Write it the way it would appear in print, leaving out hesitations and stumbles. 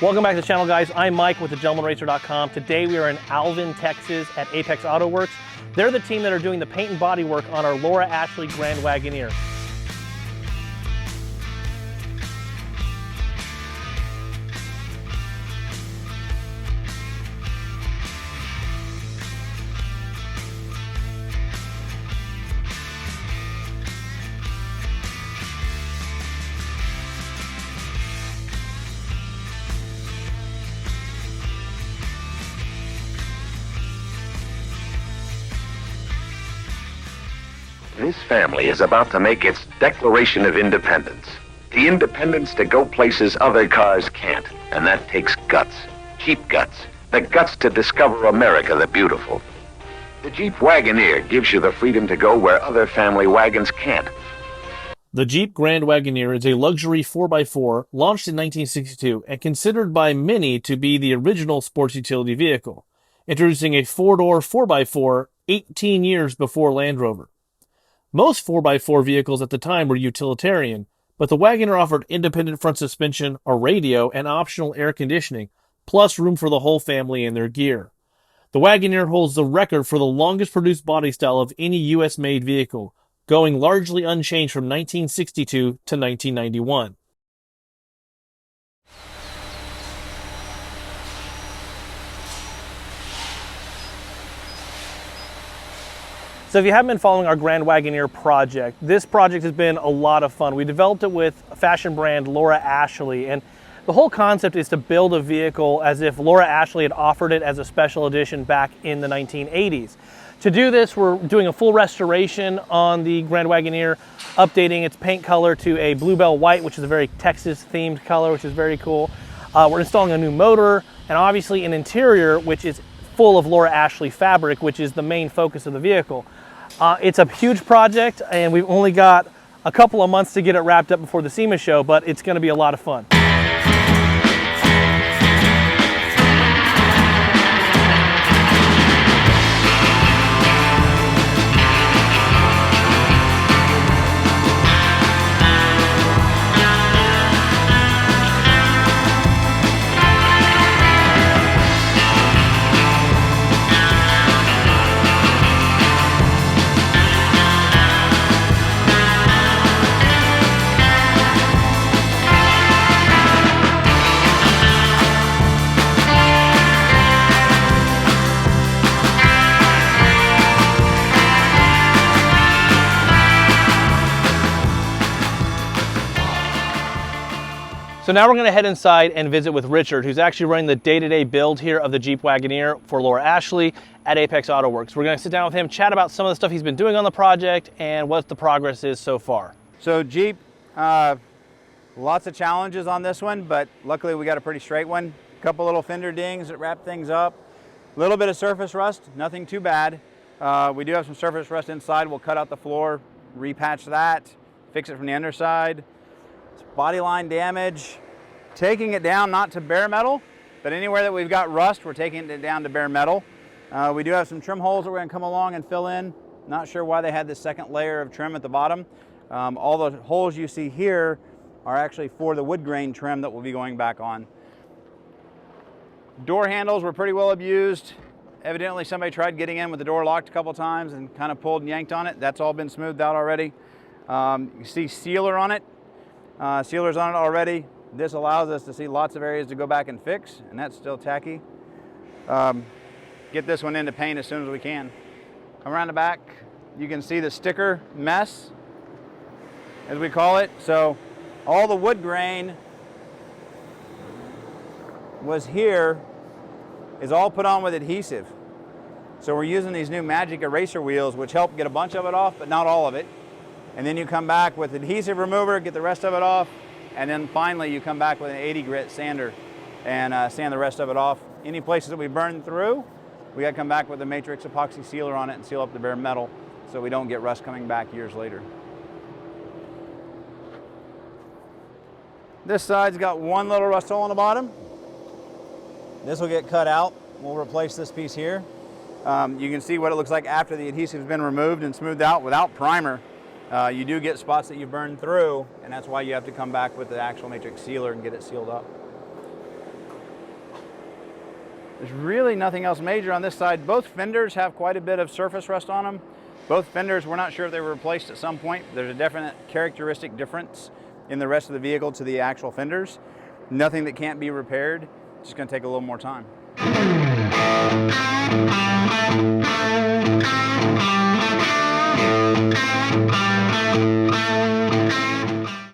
Welcome back to the channel, guys. I'm Mike with thegentlemanracer.com. Today we are in Alvin, Texas at Apex Auto Works. They're the team that are doing the paint and body work on our Laura Ashley Grand Wagoneer. This family is about to make its Declaration of Independence. The independence to go places other cars can't. And that takes guts. Jeep guts. The guts to discover America the beautiful. The Jeep Wagoneer gives you the freedom to go where other family wagons can't. The Jeep Grand Wagoneer is a luxury 4x4 launched in 1962 and considered by many to be the original sports utility vehicle, introducing a four-door 4x4 18 years before Land Rover. Most 4x4 vehicles at the time were utilitarian, but the Wagoneer offered independent front suspension, a radio, and optional air conditioning, plus room for the whole family and their gear. The Wagoneer holds the record for the longest produced body style of any U.S.-made vehicle, going largely unchanged from 1962 to 1991. So if you haven't been following our Grand Wagoneer project, this project has been a lot of fun. We developed it with fashion brand Laura Ashley, and the whole concept is to build a vehicle as if Laura Ashley had offered it as a special edition back in the 1980s. To do this, we're doing a full restoration on the Grand Wagoneer, updating its paint color to a bluebell white, which is a very Texas-themed color, which is very cool. We're installing a new motor, and obviously an interior, which is full of Laura Ashley fabric, which is the main focus of the vehicle. It's a huge project, and we've only got a couple of months to get it wrapped up before the SEMA show, but it's going to be a lot of fun. So now we're going to head inside and visit with Richard, who's actually running the day-to-day build here of the Jeep Wagoneer for Laura Ashley at Apex Auto Works. We're going to sit down with him, chat about some of the stuff he's been doing on the project and what the progress is so far. So Jeep, lots of challenges on this one, but luckily we got a pretty straight one. A couple little fender dings that wrap things up. A little bit of surface rust, nothing too bad. We do have some surface rust inside. We'll cut out the floor, repatch that, fix it from the underside. Body line damage, taking it down not to bare metal, but anywhere that we've got rust, we're taking it down to bare metal. We do have some trim holes that we're going to come along and fill in. Not sure why they had this second layer of trim at the bottom. All the holes you see here are actually for the wood grain trim that we'll be going back on. Door handles were pretty well abused. Evidently somebody tried getting in with the door locked a couple times and kind of pulled and yanked on it. That's all been smoothed out already. You see sealer on it. Sealers on it already. This allows us to see lots of areas to go back and fix, and that's still tacky. Get this one into paint as soon as we can. Come around the back, you can see the sticker mess, as we call it. So all the wood grain was here, is all put on with adhesive. So we're using these new magic eraser wheels, which help get a bunch of it off, but not all of it. And then you come back with adhesive remover, get the rest of it off, and then finally you come back with an 80 grit sander and sand the rest of it off. Any places that we burn through, we got to come back with a matrix epoxy sealer on it and seal up the bare metal so we don't get rust coming back years later. This side's got one little rust hole on the bottom. This will get cut out. We'll replace this piece here. You can see what it looks like after the adhesive's been removed and smoothed out without primer. You do get spots that you burn through, and that's why you have to come back with the actual matrix sealer and get it sealed up. There's really nothing else major on this side. Both fenders have quite a bit of surface rust on them. Both fenders, we're not sure if they were replaced at some point. There's a definite characteristic difference in the rest of the vehicle to the actual fenders. Nothing that can't be repaired. It's just going to take a little more time.